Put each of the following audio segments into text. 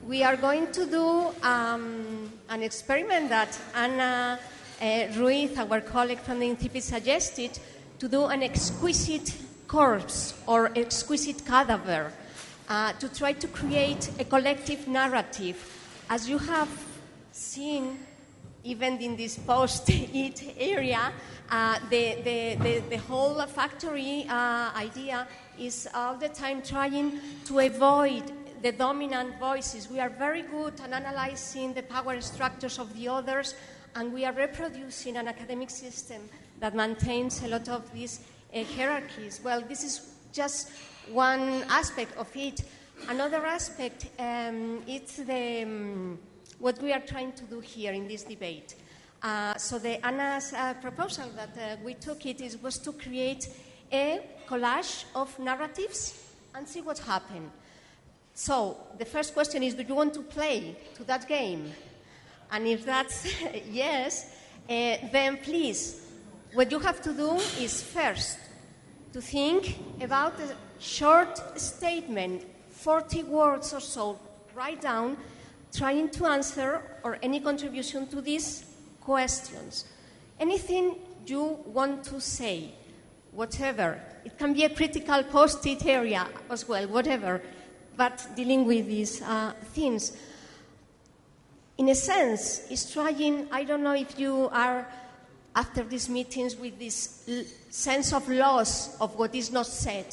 we are going to do an experiment that Anna Ruiz, our colleague from the INCIPI, suggested, to do an exquisite corpse or exquisite cadaver, to try to create a collective narrative. As you have seen, even in this post-it area, the whole factory idea is all the time trying to avoid the dominant voices. We are very good at analyzing the power structures of the others, and we are reproducing an academic system that maintains a lot of these hierarchies. Well, this is just one aspect of it. Another aspect is what we are trying to do here in this debate. So Anna's proposal that we took was to create a collage of narratives and see what happened. So the first question is, do you want to play to that game? And if that's yes, then please, what you have to do is first to think about a short statement, 40 words or so, write down, trying to answer or any contribution to these questions. Anything you want to say, whatever. It can be a critical post-it area as well, whatever, but dealing with these themes. In a sense, it's trying, I don't know if you are, after these meetings, with this sense of loss of what is not said,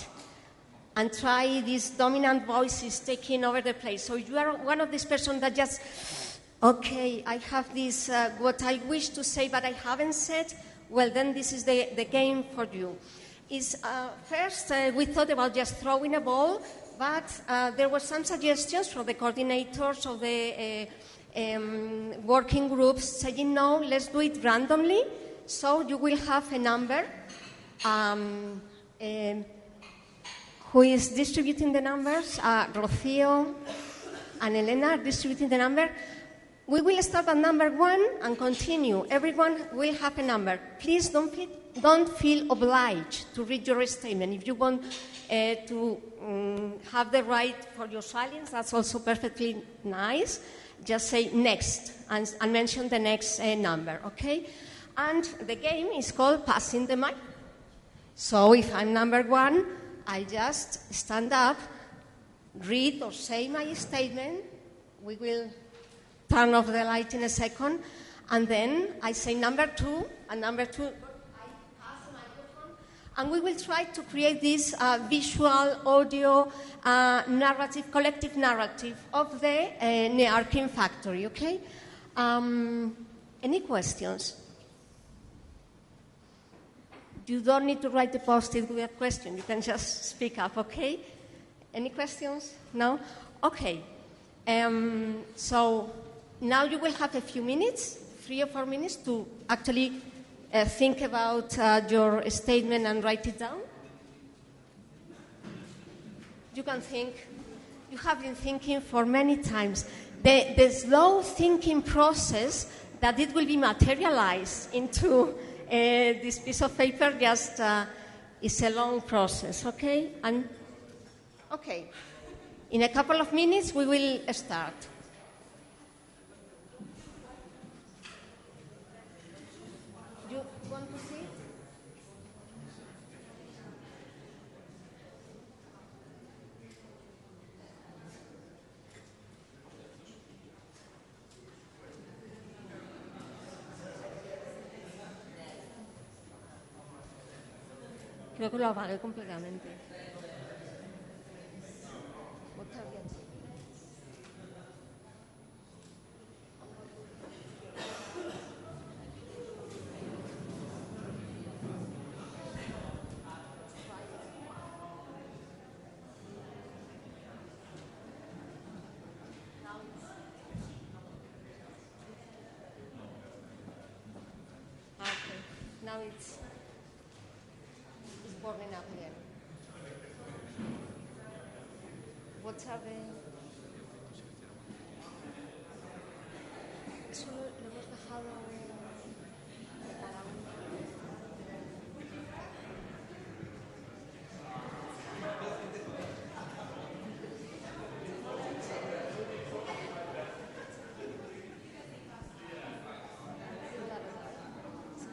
and try these dominant voices taking over the place. So you are one of these persons that just, okay, I have this, what I wish to say, but I haven't said, well, then this is the game for you. First, we thought about just throwing a ball, but there were some suggestions from the coordinators of the working groups saying, no, let's do it randomly. So you will have a number. Who is distributing the numbers? Rocío and Elena are distributing the number. We will start at number 1 and continue. Everyone will have a number. Please don't feel obliged to read your statement. If you want to have the right for your silence, that's also perfectly nice. Just say next and mention the next number, okay? And the game is called Passing the Mic. So if I'm number 1, I just stand up, read or say my statement. We will turn off the light in a second. And then I say number 2, and number 2, I pass the microphone. And we will try to create this visual, audio, narrative, collective narrative of the NEARCHing factory, okay? Any questions? You don't need to write the post-it with a question. You can just speak up, okay? Any questions? No? Okay. So now you will have a few minutes, 3 or 4 minutes, to actually think about your statement and write it down. You can think. You have been thinking for many times. The slow thinking process that it will be materialized into this piece of paper just is a long process, okay? And okay, in a couple of minutes we will start. You want to see? Creo que lo apagué completamente. Okay, now it's warming up again. What are the... Eso lo hemos dejado para un...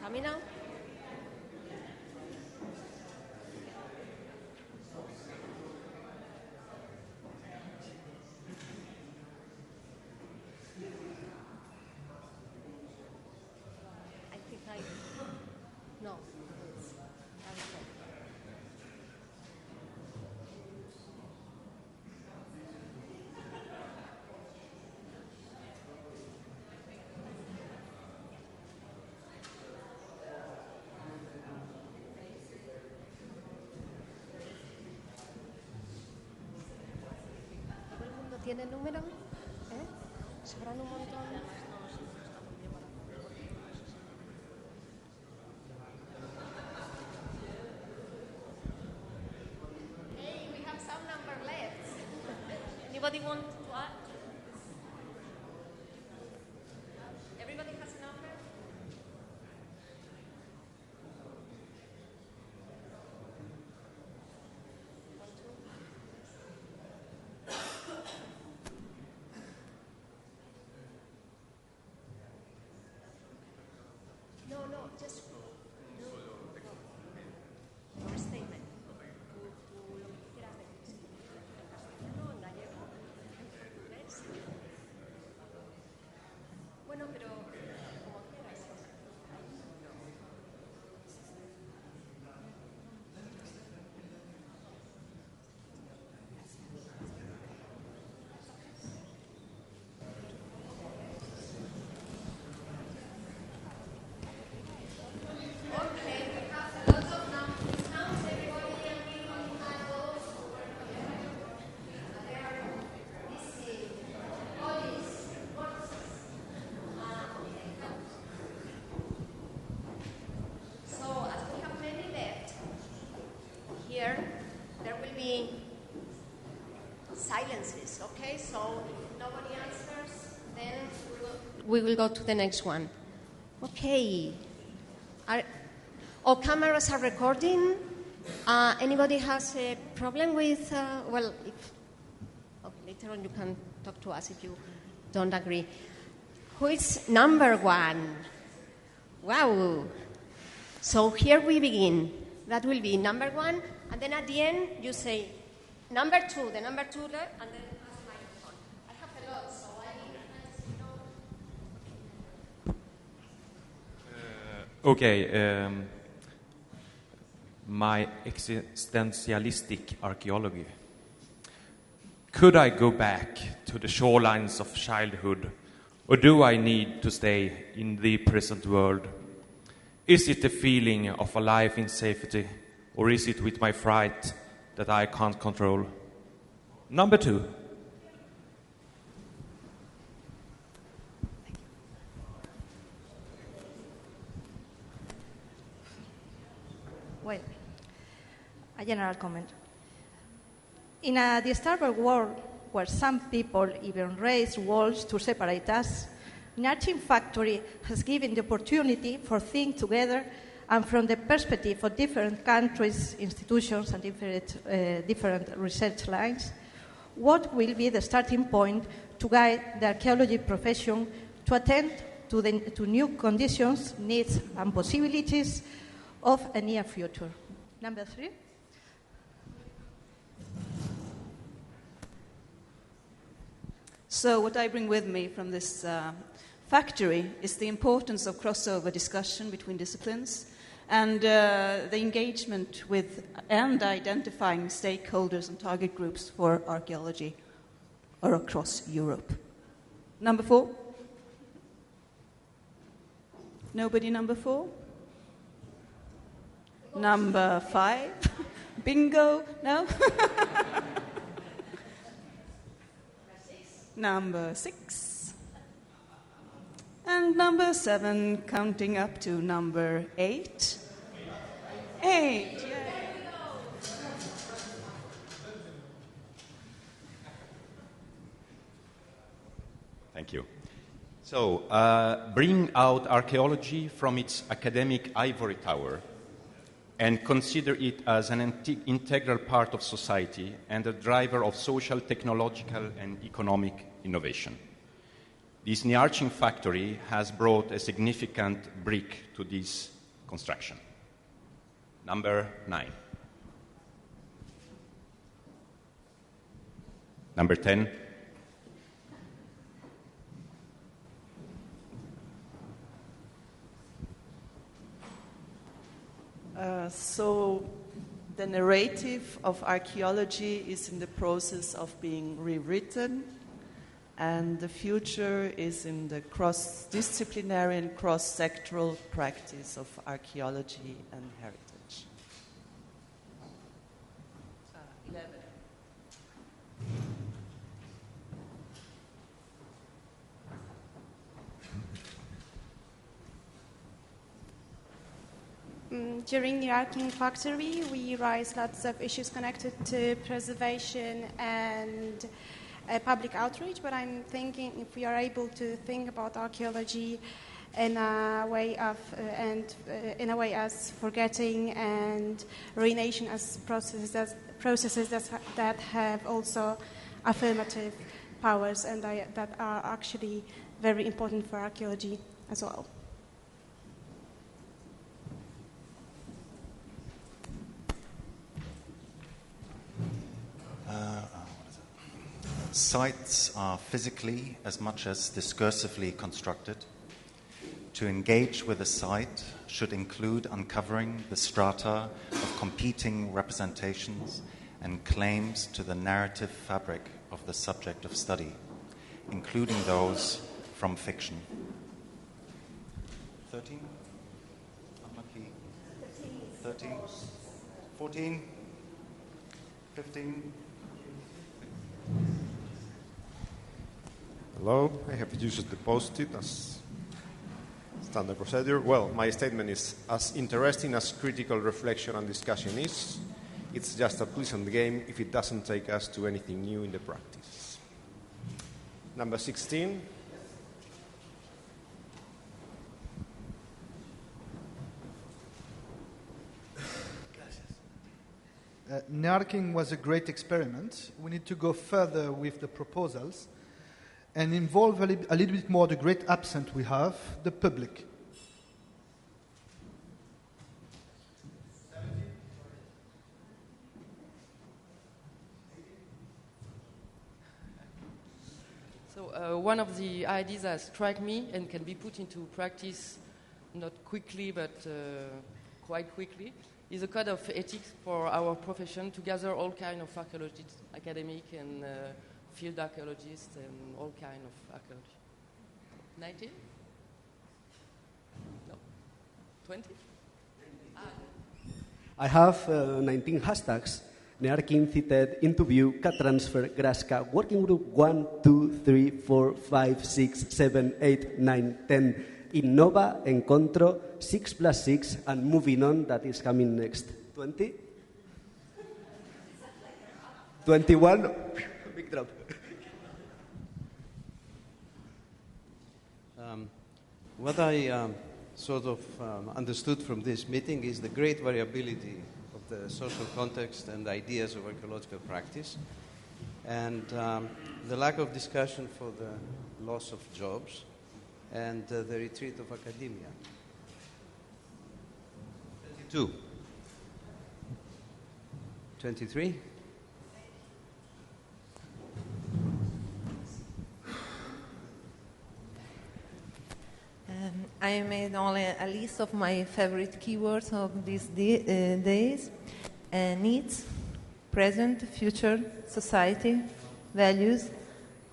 Coming now? I think no. ¿Todo el mundo tiene el número? ¿Sobran un montón? Hey, we have some number left. Anybody want to add? Everybody has a number? No, just no statement. Tú lo que quieras decir. En castellano, en gallego, en portugués. Bueno, pero como quieras. Okay, we have lots of numbers. Everybody and those they are missing. Police, so as we have many left here, there will be silences. Okay, so if nobody answers, then we will go to the next one. Okay. All cameras are recording. Anybody has a problem with, later on you can talk to us if you don't agree. Who is number one? Wow. So here we begin. That will be number one, and then at the end you say number two, the number two, and then ask microphone. I have a lot, so Okay, my existentialistic archaeology. Could I go back to the shorelines of childhood, or do I need to stay in the present world? Is it the feeling of a life in safety, or is it with my fright that I can't control? Number two. Well, a general comment. In a disturbed world where some people even raise walls to separate us, NEARCHing Factory has given the opportunity for thinking together and from the perspective of different countries, institutions, and different research lines, what will be the starting point to guide the archaeology profession to attend to new conditions, needs, and possibilities of a near future. Number three. So what I bring with me from this factory is the importance of crossover discussion between disciplines and the engagement with and identifying stakeholders and target groups for archaeology or across Europe. Number four? Nobody number four? Number five? Bingo? No? Number six? And number seven, counting up to number eight? Eight, yay. Thank you. So, bring out archaeology from its academic ivory tower and consider it as an integral part of society and a driver of social, technological, and economic innovation. This NEARCHing factory has brought a significant brick to this construction. Number 9. Number 10. So the narrative of archaeology is in the process of being rewritten, and the future is in the cross-disciplinary and cross-sectoral practice of archaeology and heritage. 11. During NEARCHing Factory, we raise lots of issues connected to preservation and public outreach, but I'm thinking if we are able to think about archaeology in a way as forgetting and ruination as processes that have also affirmative powers and that are actually very important for archaeology as well. Sites are physically as much as discursively constructed. To engage with a site should include uncovering the strata of competing representations and claims to the narrative fabric of the subject of study, including those from fiction. 13? Unlucky. 13? 14? 15? Hello, I have used the post-it as standard procedure. Well, my statement is as interesting as critical reflection and discussion is, it's just a pleasant game if it doesn't take us to anything new in the practice. Number 16. NEARCHing was a great experiment. We need to go further with the proposals and involve a little bit more the great absent we have, the public. So one of the ideas that strike me and can be put into practice not quickly but quite quickly is a code of ethics for our profession to gather all kinds of archaeologists, academic and field archaeologists and all kinds of archaeology. 19? No. 20? I have 19 hashtags. NEARCHing cited interview, cat transfer, Grasca, working group 1, 2, 3, 4, 5, 6, 7, 8, 9, 10, Innova, Encontro, 6+6, and moving on, that is coming next. 20? 21? Big drop. What I sort of understood from this meeting is the great variability of the social context and ideas of archaeological practice, and the lack of discussion for the loss of jobs and the retreat of academia. 22. 23. I made only a list of my favorite keywords of these days. Needs, present, future, society, values,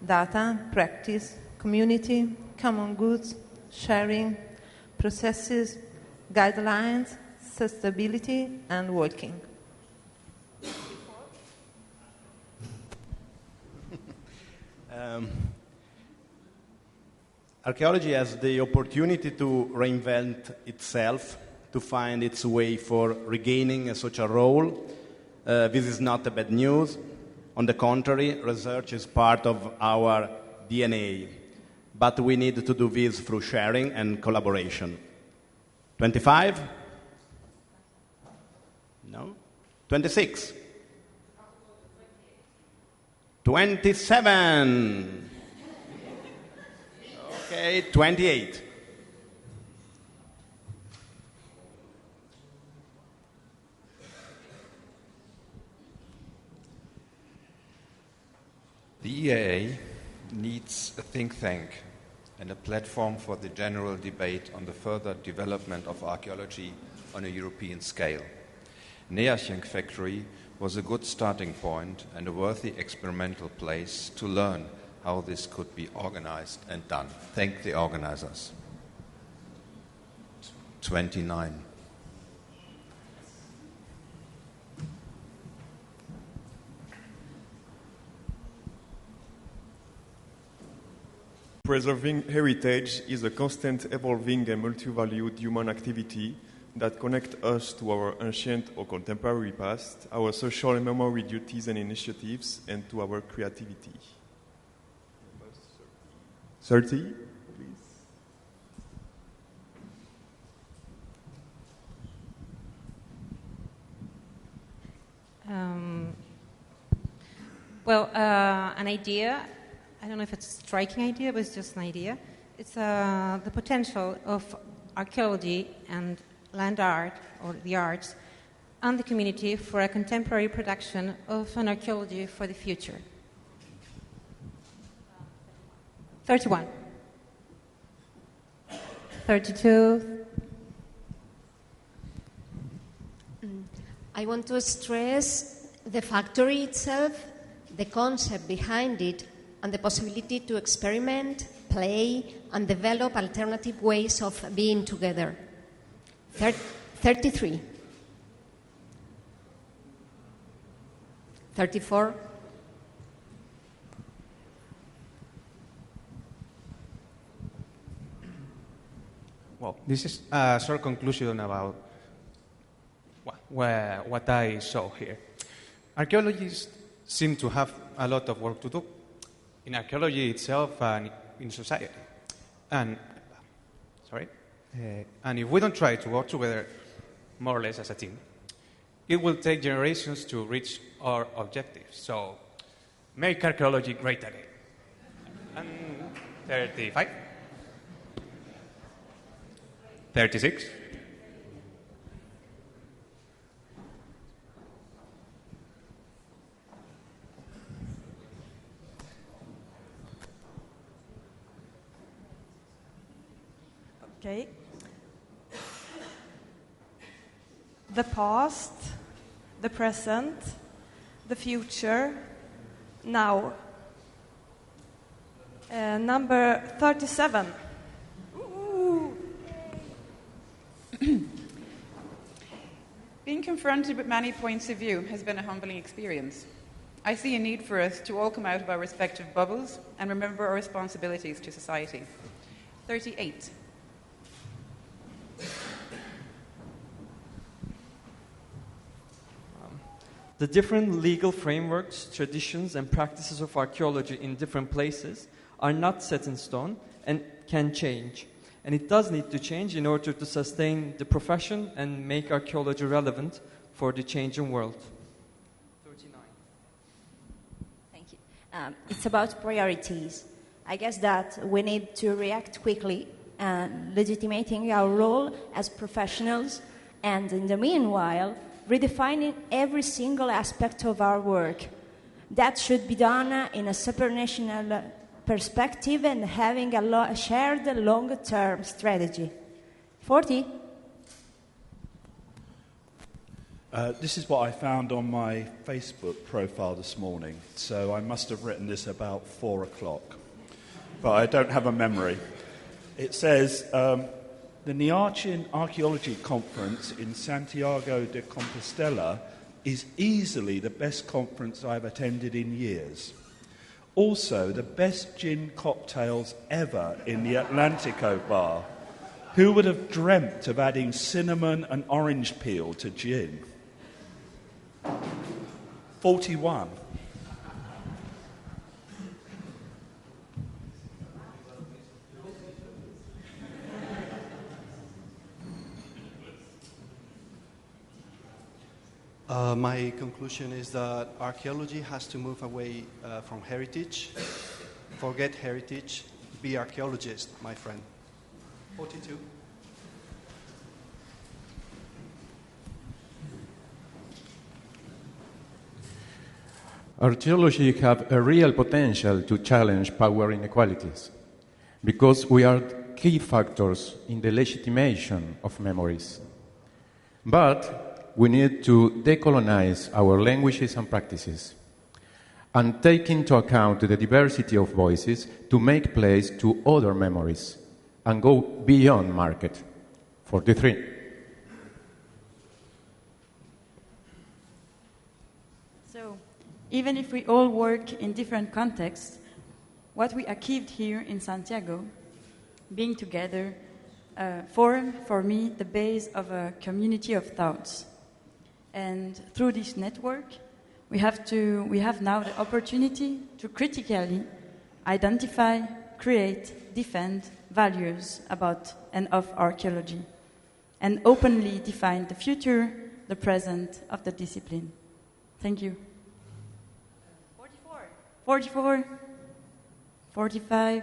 data, practice, community, common goods, sharing, processes, guidelines, sustainability, and working. Archaeology has the opportunity to reinvent itself, to find its way for regaining a social role. This is not a bad news. On the contrary, research is part of our DNA. But we need to do this through sharing and collaboration. 25? No? 26? 27? Okay, 28. The EAA needs a think tank and a platform for the general debate on the further development of archaeology on a European scale. NEARCHing Factory was a good starting point and a worthy experimental place to learn how this could be organized and done. Thank the organizers. 29. Preserving heritage is a constant evolving and multi-valued human activity that connects us to our ancient or contemporary past, our social and memory duties and initiatives, and to our creativity. 30, please. An idea, I don't know if it's a striking idea, but it's just an idea. It's the potential of archaeology and land art, or the arts, and the community for a contemporary production of an archaeology for the future. 31. 32. I want to stress the factory itself, the concept behind it, and the possibility to experiment, play, and develop alternative ways of being together. 33. 34. Well, this is a short conclusion about what I saw here. Archaeologists seem to have a lot of work to do in archaeology itself and in society. And if we don't try to work together more or less as a team, it will take generations to reach our objectives. So, make archaeology great again. And 35. 36. Okay. The past, the present, the future, now. Number 37. Being confronted with many points of view has been a humbling experience. I see a need for us to all come out of our respective bubbles and remember our responsibilities to society. 38. The different legal frameworks, traditions, and practices of archaeology in different places are not set in stone and can change. And it does need to change in order to sustain the profession and make archaeology relevant for the changing world. 39. Thank you. It's about priorities. I guess that we need to react quickly and legitimating our role as professionals, and in the meanwhile, redefining every single aspect of our work. That should be done in a supranational perspective and having a shared long-term strategy. 40. This is what I found on my Facebook profile this morning, so I must have written this about 4 o'clock, but I don't have a memory. It says, the NEARCHing Archaeology Conference in Santiago de Compostela is easily the best conference I've attended in years. Also, the best gin cocktails ever in the Atlantico bar. Who would have dreamt of adding cinnamon and orange peel to gin? 41. My conclusion is that archaeology has to move away from heritage. Forget heritage, be archaeologist, my friend. 42. Archaeology have a real potential to challenge power inequalities because we are key factors in the legitimation of memories. But we need to decolonize our languages and practices and take into account the diversity of voices to make place to other memories and go beyond market. 43. So, even if we all work in different contexts, what we achieved here in Santiago, being together, form for me the base of a community of thoughts. And through this network, we have now the opportunity to critically identify, create, defend values about and of archaeology, and openly define the future, the present of the discipline. Thank you. 44, 45,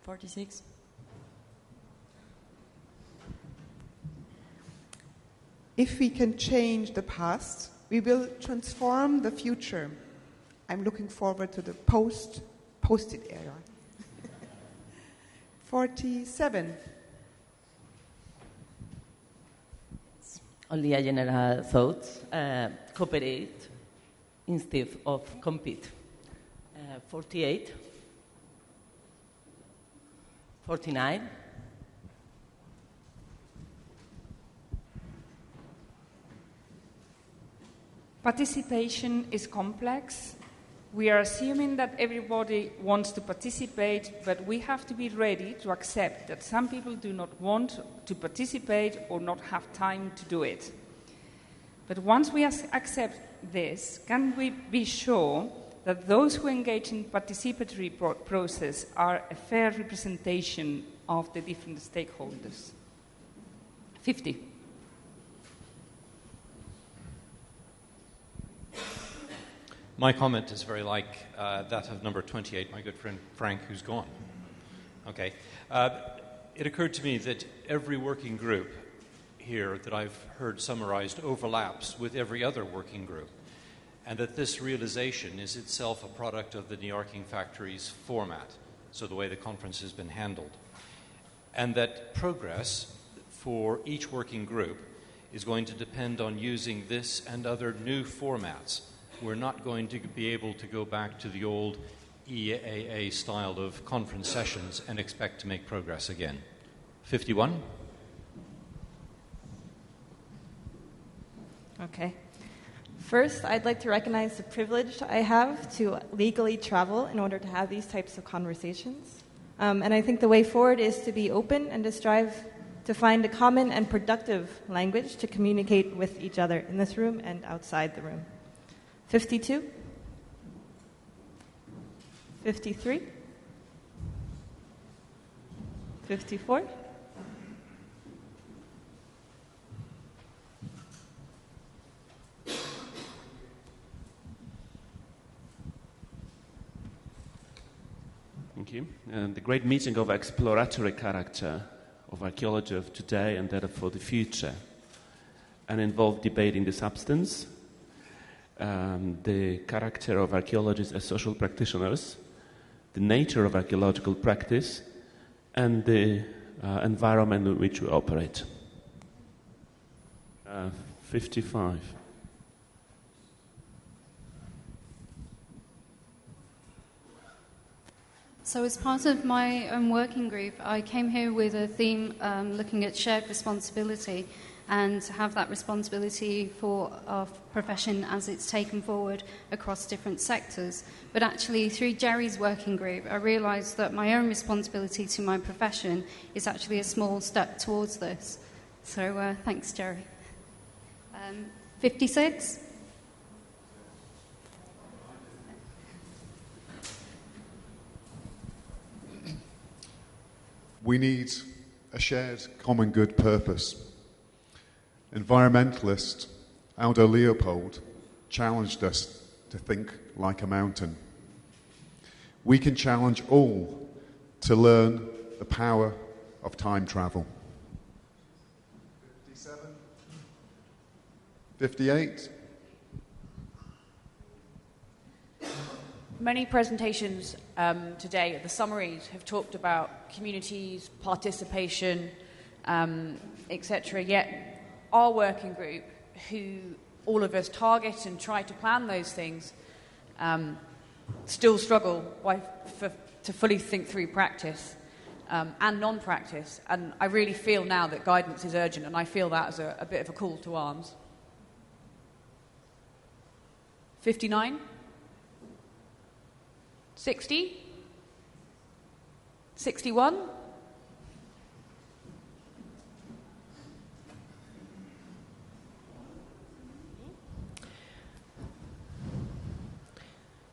46. If we can change the past, we will transform the future. I'm looking forward to the post-it era. 47. Only a general thought. Cooperate instead of compete. 48. 49. Participation is complex. We are assuming that everybody wants to participate, but we have to be ready to accept that some people do not want to participate or not have time to do it. But once we accept this, can we be sure that those who engage in participatory process are a fair representation of the different stakeholders? 50. My comment is very like that of number 28, my good friend Frank, who's gone. Okay. It occurred to me that every working group here that I've heard summarized overlaps with every other working group, and that this realization is itself a product of the NEARCHing Factory's format, so the way the conference has been handled, and that progress for each working group is going to depend on using this and other new formats. We're not going to be able to go back to the old EAA style of conference sessions and expect to make progress again. 51. Okay. First, I'd like to recognize the privilege I have to legally travel in order to have these types of conversations. And I think the way forward is to be open and to strive to find a common and productive language to communicate with each other in this room and outside the room. 52. 53. 54. 'Thank you. And the great meeting of exploratory character of archaeology of today and that for the future, and involved debating the substance, the character of archaeologists as social practitioners, the nature of archaeological practice, and the environment in which we operate. 55. So as part of my own working group, I came here with a theme looking at shared responsibility and to have that responsibility for our profession as it's taken forward across different sectors. But actually, through Jerry's working group, I realised that my own responsibility to my profession is actually a small step towards this. So thanks, Jerry. 56. We need a shared common good purpose. Environmentalist Aldo Leopold challenged us to think like a mountain. We can challenge all to learn the power of time travel. 57, 58, Many presentations today, the summaries, have talked about communities, participation, etc. Yet our working group, who all of us target and try to plan those things, still struggle to fully think through practice and non-practice. And I really feel now that guidance is urgent, and I feel that as a bit of a call to arms. 59? 60? 61?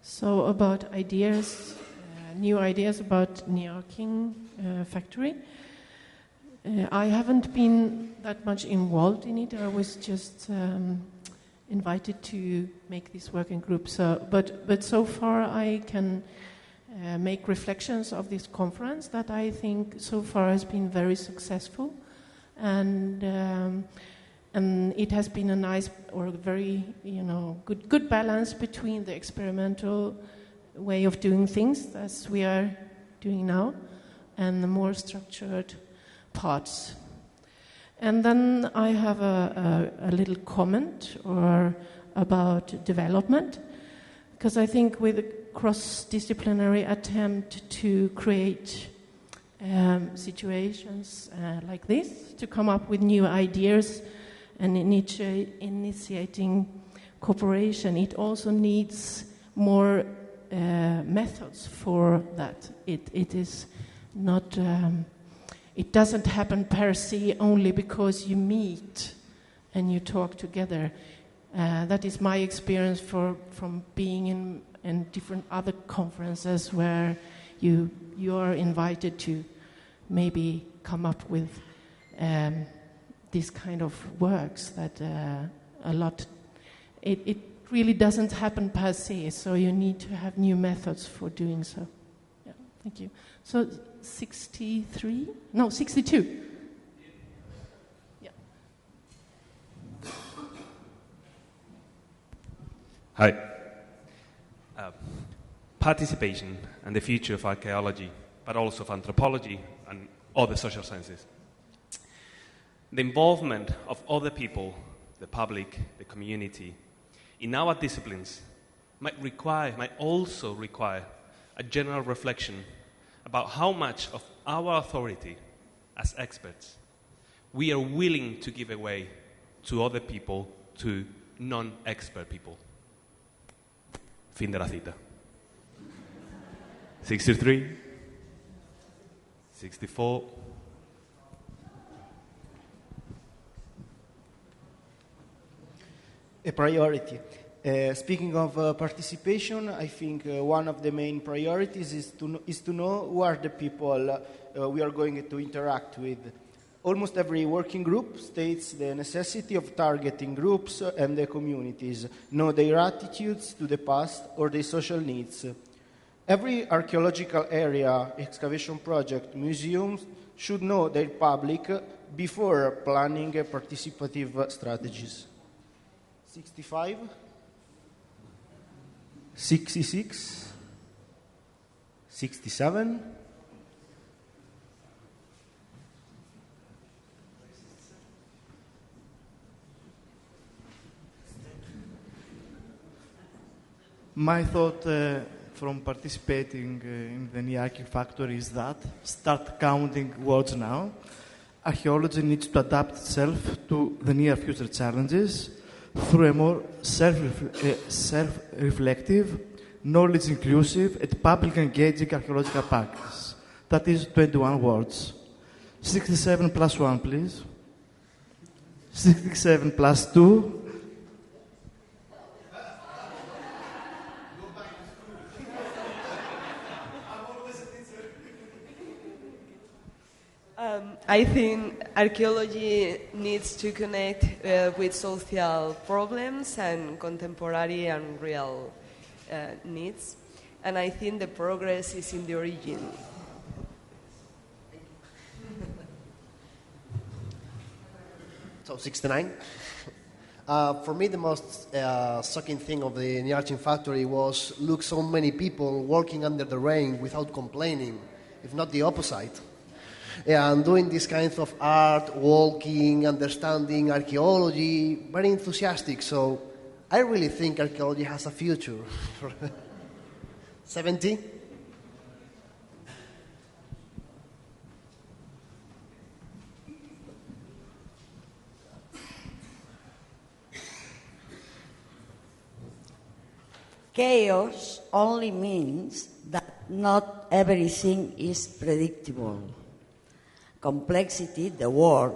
So about ideas, new ideas about NEARCHing factory. I haven't been that much involved in it. I was just invited to make this working group. But so far I can make reflections of this conference that I think so far has been very successful, and it has been a nice or very good balance between the experimental way of doing things as we are doing now and the more structured parts. And then I have a little comment about development, because I think with a cross-disciplinary attempt to create situations like this, to come up with new ideas and initiating cooperation, it also needs more methods for that. It is not... It doesn't happen per se only because you meet and you talk together. That is my experience from being in different other conferences where you are invited to maybe come up with this kind of works that a lot... It really doesn't happen per se, so you need to have new methods for doing so. Yeah, thank you. So 63? No, 62. Yeah. Hi. Participation and the future of archaeology, but also of anthropology and other social sciences. The involvement of other people, the public, the community, in our disciplines might also require a general reflection about how much of our authority as experts we are willing to give away to other people, to non-expert people. Fin de la cita. 63, 64. A priority. Speaking of participation, I think one of the main priorities is to know who are the people we are going to interact with. Almost every working group states the necessity of targeting groups and the communities, know their attitudes to the past or their social needs. Every archaeological area, excavation project, museums should know their public before planning participative strategies. 65, 66, 67, My thought from participating in the NEARCHing factory is that start counting words now. Archaeology needs to adapt itself to the near future challenges through a more self-reflective, knowledge-inclusive, and public-engaging archaeological practice. That is 21 words. 67 plus 1, please. 67 plus 2. I think archaeology needs to connect with social problems and contemporary and real needs. And I think the progress is in the origin. So 69. For me, the most shocking thing of the NEARCHing factory was look so many people working under the rain without complaining, if not the opposite. And doing this kind of art, walking, understanding archaeology, very enthusiastic. So I really think archaeology has a future. 70? Chaos only means that not everything is predictable. Complexity, the word,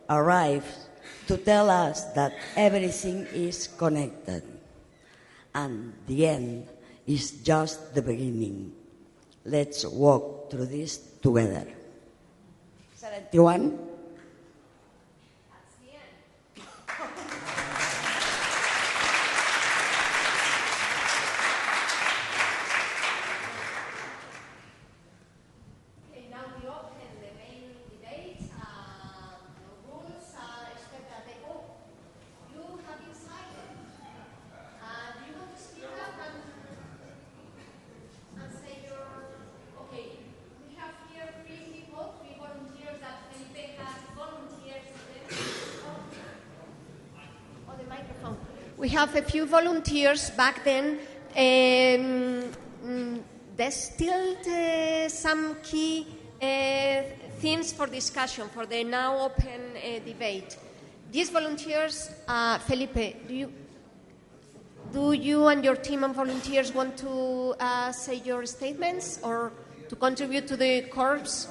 arrives to tell us that everything is connected. And the end is just the beginning. Let's walk through this together. 71. We have a few volunteers back then. There's still some key themes for discussion for the now open debate. These volunteers, Felipe, do you and your team of volunteers want to say your statements or to contribute to the corps?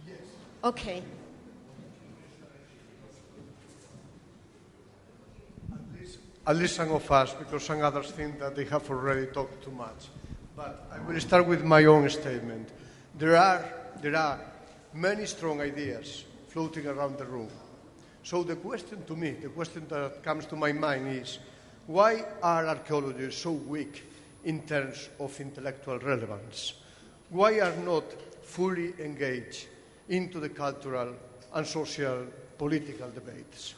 Yes. Okay. At least some of us, because some others think that they have already talked too much. But I will start with my own statement. There are many strong ideas floating around the room. So the question to me, the question that comes to my mind is, why are archaeologists so weak in terms of intellectual relevance? Why are not fully engaged into the cultural and social political debates?